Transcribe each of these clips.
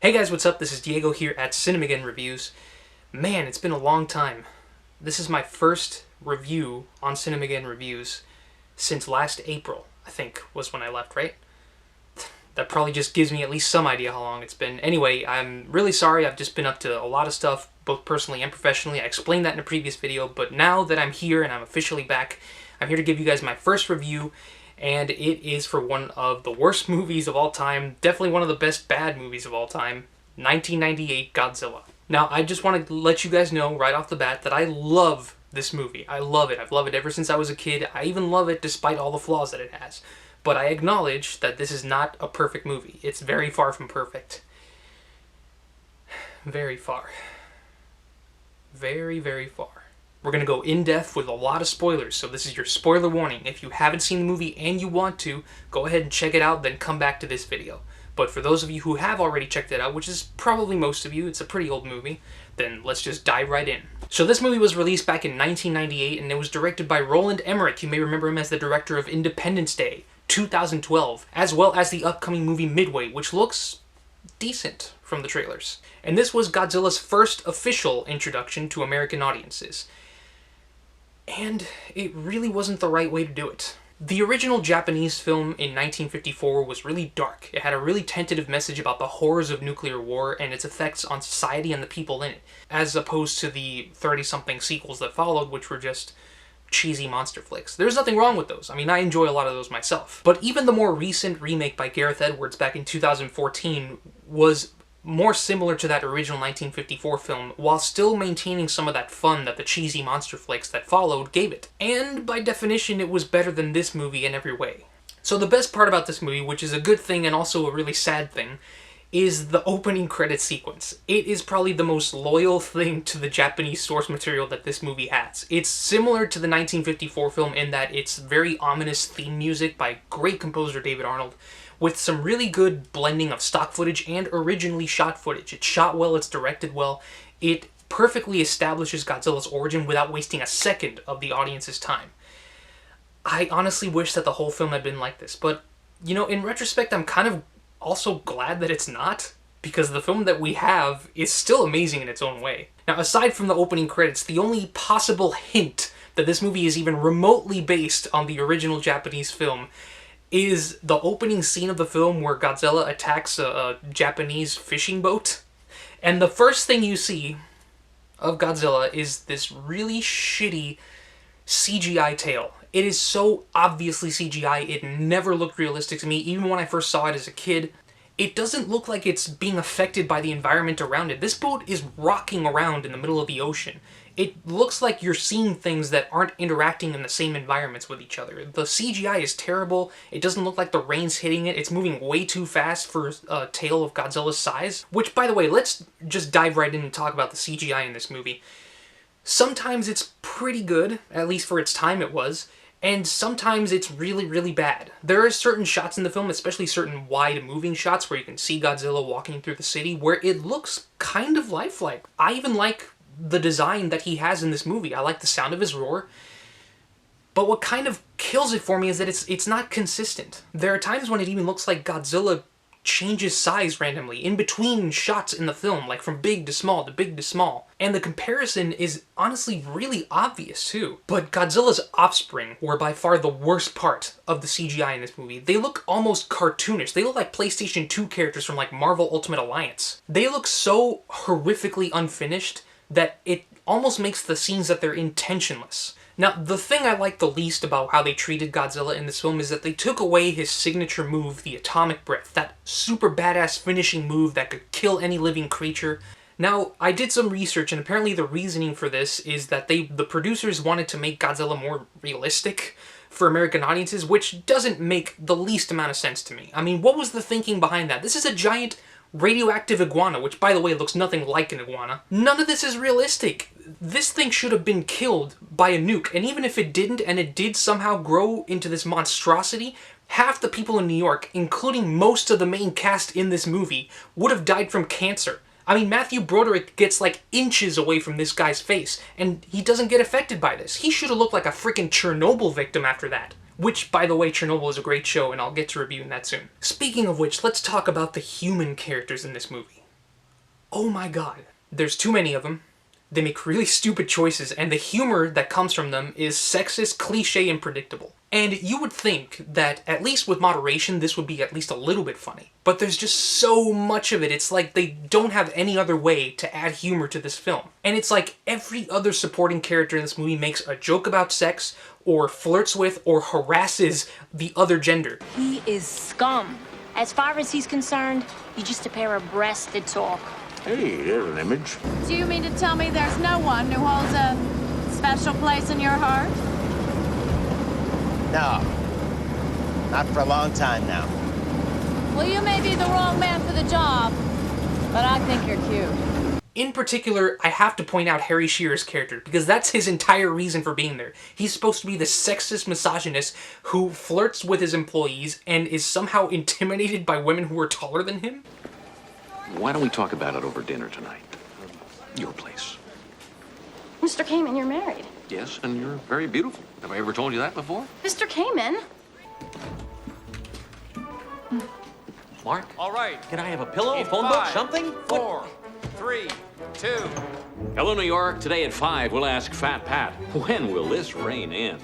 Hey guys, what's up? This is Diego here at Cinemagen Reviews. Man, it's been a long time. This is my first review on Cinemagen Reviews since last April, I think, was when I left, right? That probably just gives me at least some idea how long it's been. Anyway, I'm really sorry. I've just been up to a lot of stuff, both personally and professionally. I explained that in a previous video, but now that I'm here and I'm officially back, I'm here to give you guys my first review, and it is for one of the worst movies of all time, definitely one of the best bad movies of all time, 1998 Godzilla. Now, I just want to let you guys know right off the bat that I love this movie. I love it. I've loved it ever since I was a kid. I even love it despite all the flaws that it has. But I acknowledge that this is not a perfect movie. It's very far from perfect. Very far. Very, very far. We're going to go in-depth with a lot of spoilers, so this is your spoiler warning. If you haven't seen the movie and you want to, go ahead and check it out, then come back to this video. But for those of you who have already checked it out, which is probably most of you, it's a pretty old movie, then let's just dive right in. So this movie was released back in 1998, and it was directed by Roland Emmerich. You may remember him as the director of Independence Day, 2012, as well as the upcoming movie Midway, which looks decent from the trailers. And this was Godzilla's first official introduction to American audiences. And it really wasn't the right way to do it. The original Japanese film in 1954 was really dark. It had a really tentative message about the horrors of nuclear war and its effects on society and the people in it, as opposed to the 30-something sequels that followed, which were just cheesy monster flicks. There's nothing wrong with those. I mean, I enjoy a lot of those myself. But even the more recent remake by Gareth Edwards back in 2014 was more similar to that original 1954 film, while still maintaining some of that fun that the cheesy monster flicks that followed gave it. And by definition, it was better than this movie in every way. So the best part about this movie, which is a good thing and also a really sad thing, is the opening credits sequence. It is probably the most loyal thing to the Japanese source material that this movie has. It's similar to the 1954 film in that it's very ominous theme music by great composer David Arnold, with some really good blending of stock footage and originally shot footage. It's shot well, it's directed well, it perfectly establishes Godzilla's origin without wasting a second of the audience's time. I honestly wish that the whole film had been like this, but, you know, in retrospect, I'm kind of also glad that it's not, because the film that we have is still amazing in its own way. Now, aside from the opening credits, the only possible hint that this movie is even remotely based on the original Japanese film is the opening scene of the film where Godzilla attacks a Japanese fishing boat. And the first thing you see of Godzilla is this really shitty CGI tail. It is so obviously CGI, it never looked realistic to me, even when I first saw it as a kid. It doesn't look like it's being affected by the environment around it. This boat is rocking around in the middle of the ocean. It looks like you're seeing things that aren't interacting in the same environments with each other. The CGI is terrible. It doesn't look like the rain's hitting it. It's moving way too fast for a tail of Godzilla's size. Which, by the way, let's just dive right in and talk about the CGI in this movie. Sometimes it's pretty good, at least for its time it was, and sometimes it's really, really bad. There are certain shots in the film, especially certain wide moving shots where you can see Godzilla walking through the city, where it looks kind of lifelike. I even like the design that he has in this movie. I like the sound of his roar. But what kind of kills it for me is that it's not consistent. There are times when it even looks like Godzilla changes size randomly in between shots in the film, like from big to small to big to small. And the comparison is honestly really obvious too. But Godzilla's offspring were by far the worst part of the CGI in this movie. They look almost cartoonish. They look like PlayStation 2 characters from like Marvel Ultimate Alliance. They look so horrifically unfinished that it almost makes the scenes that they're in tensionless. Now, the thing I like the least about how they treated Godzilla in this film is that they took away his signature move, the atomic breath, that super badass finishing move that could kill any living creature. Now, I did some research, and apparently the reasoning for this is that the producers wanted to make Godzilla more realistic for American audiences, which doesn't make the least amount of sense to me. I mean, what was the thinking behind that? This is a giant radioactive iguana, which, by the way, looks nothing like an iguana. None of this is realistic. This thing should have been killed by a nuke, and even if it didn't, and it did somehow grow into this monstrosity, half the people in New York, including most of the main cast in this movie, would have died from cancer. I mean, Matthew Broderick gets like inches away from this guy's face, and he doesn't get affected by this. He should have looked like a freaking Chernobyl victim after that. Which, by the way, Chernobyl is a great show, and I'll get to reviewing that soon. Speaking of which, let's talk about the human characters in this movie. oh my god. There's too many of them. They make really stupid choices, and the humor that comes from them is sexist, cliche, and predictable. And you would think that, at least with moderation, this would be at least a little bit funny. But there's just so much of it, it's like they don't have any other way to add humor to this film. And it's like every other supporting character in this movie makes a joke about sex, or flirts with, or harasses the other gender. He is scum. As far as he's concerned, you're just a pair of breasts that talk. Hey, there's an image. Do you mean to tell me there's no one who holds a special place in your heart? No. Not for a long time now. Well, you may be the wrong man for the job, but I think you're cute. In particular, I have to point out Harry Shearer's character, because that's his entire reason for being there. He's supposed to be the sexist misogynist who flirts with his employees and is somehow intimidated by women who are taller than him. Why don't we talk about it over dinner tonight? Your place. Mr. Kamen, you're married. Yes, and you're very beautiful. Have I ever told you that before? Mr. Kamen? Mark? All right. Can I have a pillow, In phone book, five, something? 4, 3, 2. Hello, New York. Today at 5, we'll ask Fat Pat, when will this rain end?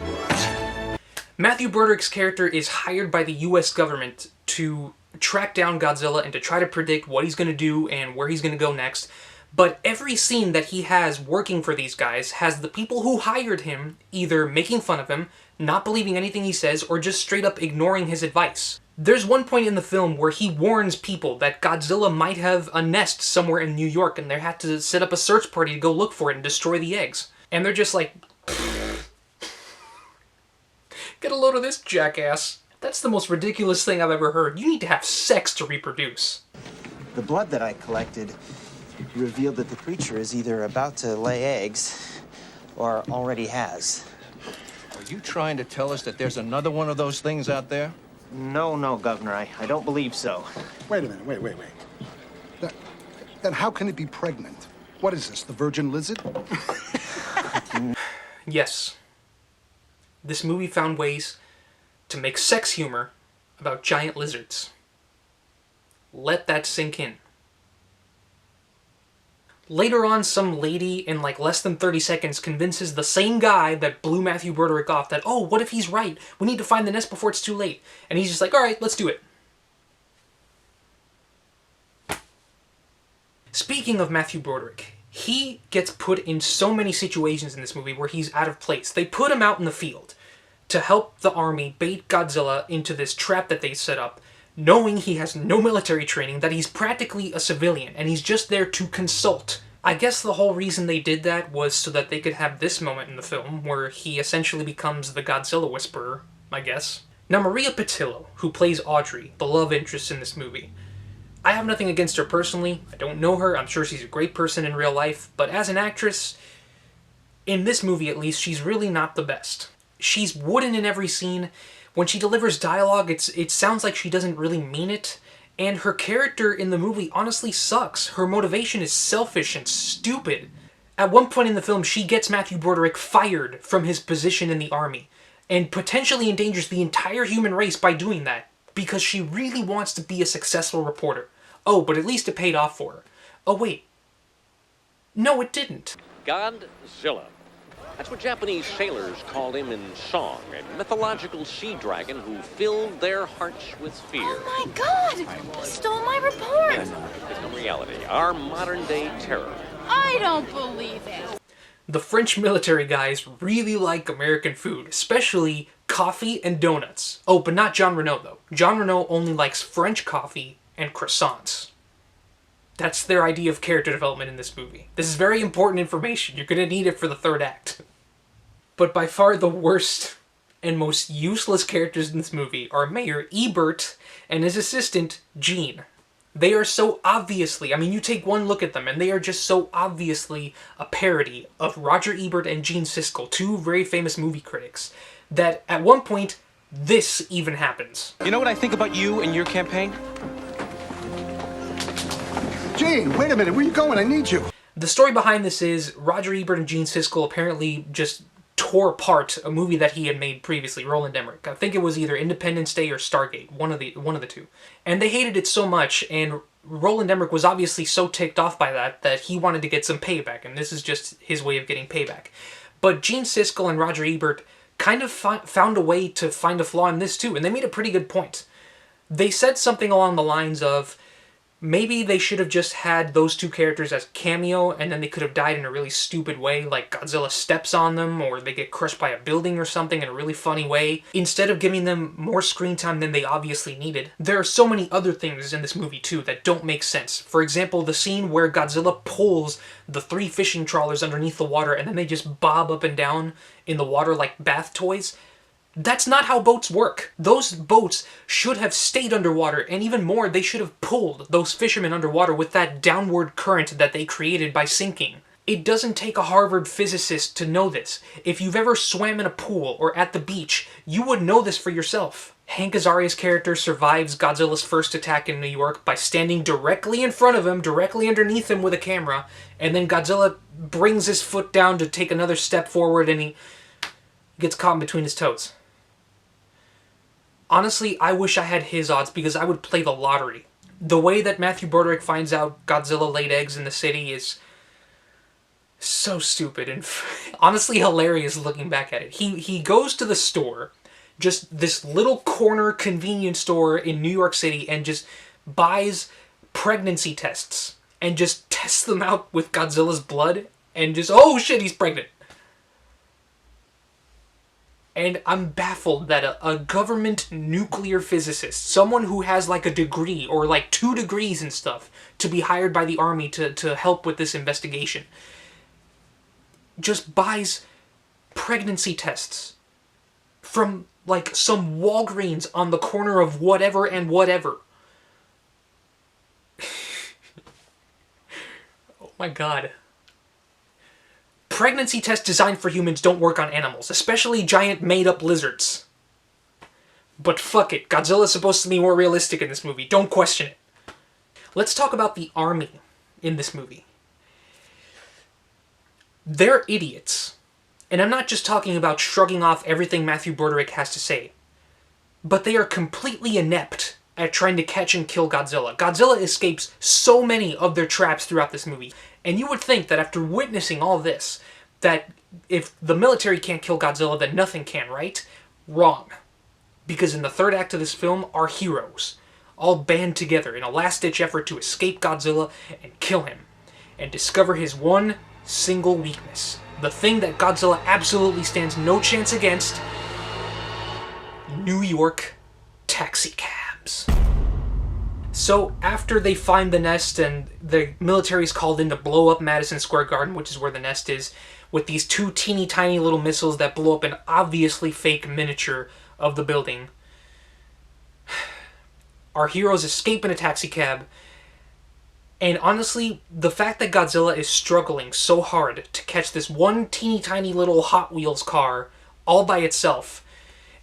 Matthew Broderick's character is hired by the US government to track down Godzilla and to try to predict what he's going to do and where he's going to go next. But every scene that he has working for these guys has the people who hired him either making fun of him, not believing anything he says, or just straight up ignoring his advice. There's one point in the film where he warns people that Godzilla might have a nest somewhere in New York and they had to set up a search party to go look for it and destroy the eggs. And they're just like, get a load of this, jackass. That's the most ridiculous thing I've ever heard. You need to have sex to reproduce. The blood that I collected revealed that the creature is either about to lay eggs or already has. Are you trying to tell us that there's another one of those things out there? No, Governor, I don't believe so. Wait a minute, wait. Then how can it be pregnant? What is this, the virgin lizard? Yes. This movie found ways to make sex humor about giant lizards. Let that sink in. Later on, some lady in like less than 30 seconds convinces the same guy that blew Matthew Broderick off that, oh, what if he's right? We need to find the nest before it's too late. And he's just like, all right, let's do it. Speaking of Matthew Broderick, he gets put in so many situations in this movie where he's out of place. They put him out in the field to help the army bait Godzilla into this trap that they set up, knowing he has no military training, that he's practically a civilian, and he's just there to consult. I guess the whole reason they did that was so that they could have this moment in the film where he essentially becomes the Godzilla Whisperer, I guess. Now, Maria Pitillo, who plays Audrey, the love interest in this movie, I have nothing against her personally. I don't know her. I'm sure she's a great person in real life, but as an actress, in this movie at least, she's really not the best. She's wooden in every scene. When she delivers dialogue, it sounds like she doesn't really mean it. And her character in the movie honestly sucks. Her motivation is selfish and stupid. At one point in the film, she gets Matthew Broderick fired from his position in the army, and potentially endangers the entire human race by doing that, because she really wants to be a successful reporter. Oh, but at least it paid off for her. Oh wait. No, it didn't. Godzilla. That's what Japanese sailors called him in song, a mythological sea dragon who filled their hearts with fear. Oh my God! He stole my report! It's no reality, our modern-day terror. I don't believe it. The French military guys really like American food, especially coffee and donuts. Oh, but not Jean Reno, though. Jean Reno only likes French coffee and croissants. That's their idea of character development in this movie. This is very important information. You're going to need it for the third act. But by far the worst and most useless characters in this movie are Mayor Ebert and his assistant, Gene. They are so obviously, I mean, you take one look at them and they are just so obviously a parody of Roger Ebert and Gene Siskel, two very famous movie critics, that at one point, this even happens. You know what I think about you and your campaign? Gene, wait a minute, where are you going? I need you. The story behind this is Roger Ebert and Gene Siskel apparently just tore apart a movie that he had made previously, Roland Emmerich. I think it was either Independence Day or Stargate, one of the two. And they hated it so much, and Roland Emmerich was obviously so ticked off by that he wanted to get some payback, and this is just his way of getting payback. But Gene Siskel and Roger Ebert kind of found a way to find a flaw in this too, and they made a pretty good point. They said something along the lines of, maybe they should have just had those two characters as cameo, and then they could have died in a really stupid way, like Godzilla steps on them, or they get crushed by a building or something in a really funny way, instead of giving them more screen time than they obviously needed. There are so many other things in this movie, too, that don't make sense. For example, the scene where Godzilla pulls the 3 fishing trawlers underneath the water, and then they just bob up and down in the water like bath toys. That's not how boats work. Those boats should have stayed underwater, and even more, they should have pulled those fishermen underwater with that downward current that they created by sinking. It doesn't take a Harvard physicist to know this. If you've ever swam in a pool or at the beach, you would know this for yourself. Hank Azaria's character survives Godzilla's first attack in New York by standing directly in front of him, directly underneath him with a camera, and then Godzilla brings his foot down to take another step forward and he gets caught in between his toes. Honestly, I wish I had his odds because I would play the lottery. The way that Matthew Broderick finds out Godzilla laid eggs in the city is so stupid and honestly hilarious looking back at it. He goes to the store, just this little corner convenience store in New York City, and just buys pregnancy tests and just tests them out with Godzilla's blood and just, oh shit, he's pregnant. And I'm baffled that a government nuclear physicist, someone who has like a degree or like 2 degrees and stuff, to be hired by the army to help with this investigation, just buys pregnancy tests from like some Walgreens on the corner of whatever and whatever. Oh my god. Pregnancy tests designed for humans don't work on animals, especially giant made-up lizards. But fuck it, Godzilla's supposed to be more realistic in this movie, don't question it. Let's talk about the army in this movie. They're idiots. And I'm not just talking about shrugging off everything Matthew Broderick has to say, but they are completely inept at trying to catch and kill Godzilla. Godzilla escapes so many of their traps throughout this movie, and you would think that after witnessing all this, that if the military can't kill Godzilla, then nothing can, right? Wrong. Because in the third act of this film, our heroes all band together in a last-ditch effort to escape Godzilla and kill him, and discover his one single weakness. The thing that Godzilla absolutely stands no chance against: New York taxicabs. So after they find the nest and the military's called in to blow up Madison Square Garden, which is where the nest is, with these 2 teeny tiny little missiles that blow up an obviously fake miniature of the building, our heroes escape in a taxicab. And honestly, the fact that Godzilla is struggling so hard to catch this one teeny tiny little Hot Wheels car all by itself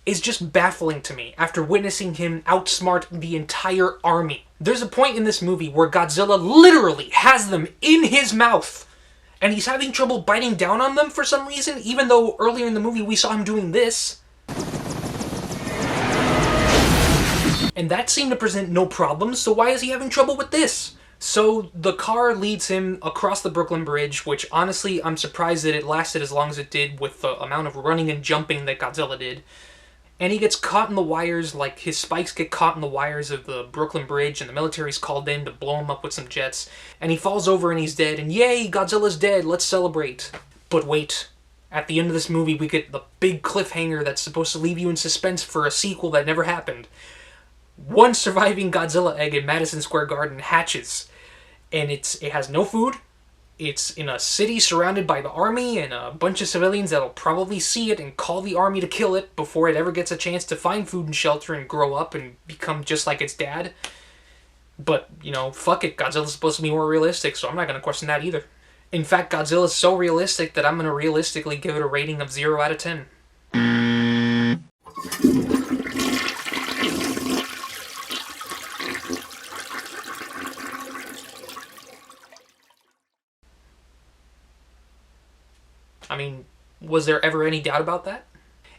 is just baffling to me after witnessing him outsmart the entire army. There's a point in this movie where Godzilla literally has them in his mouth, and he's having trouble biting down on them for some reason, even though earlier in the movie we saw him doing this. And that seemed to present no problems, so why is he having trouble with this? So the car leads him across the Brooklyn Bridge, which honestly I'm surprised that it lasted as long as it did with the amount of running and jumping that Godzilla did. And he gets caught in the wires, like his spikes get caught in the wires of the Brooklyn Bridge, and the military's called in to blow him up with some jets. And he falls over and he's dead, and yay, Godzilla's dead, let's celebrate. But wait, at the end of this movie we get the big cliffhanger that's supposed to leave you in suspense for a sequel that never happened. One surviving Godzilla egg in Madison Square Garden hatches, and it has no food. It's in a city surrounded by the army and a bunch of civilians that'll probably see it and call the army to kill it before it ever gets a chance to find food and shelter and grow up and become just like its dad. But, you know, fuck it, Godzilla's supposed to be more realistic, so I'm not going to question that either. In fact, Godzilla's so realistic that I'm going to realistically give it a rating of 0 out of 10. I mean, Was there ever any doubt about that?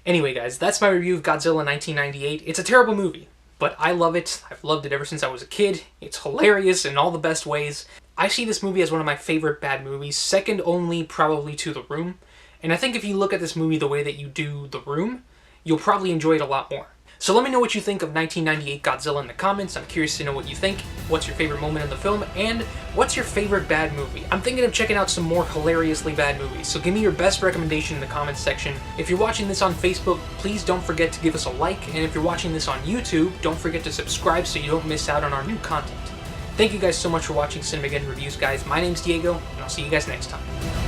Anyway guys, that's my review of Godzilla 1998. It's a terrible movie, but I love it. I've loved it ever since I was a kid. It's hilarious in all the best ways. I see this movie as one of my favorite bad movies, second only probably to The Room. And I think if you look at this movie the way that you do The Room, you'll probably enjoy it a lot more. So let me know what you think of 1998 Godzilla in the comments. I'm curious to know what you think. What's your favorite moment in the film? And what's your favorite bad movie? I'm thinking of checking out some more hilariously bad movies, so give me your best recommendation in the comments section. If you're watching this on Facebook, please don't forget to give us a like. And if you're watching this on YouTube, don't forget to subscribe so you don't miss out on our new content. Thank you guys so much for watching Cinemageddon Reviews, guys. My name's Diego, and I'll see you guys next time.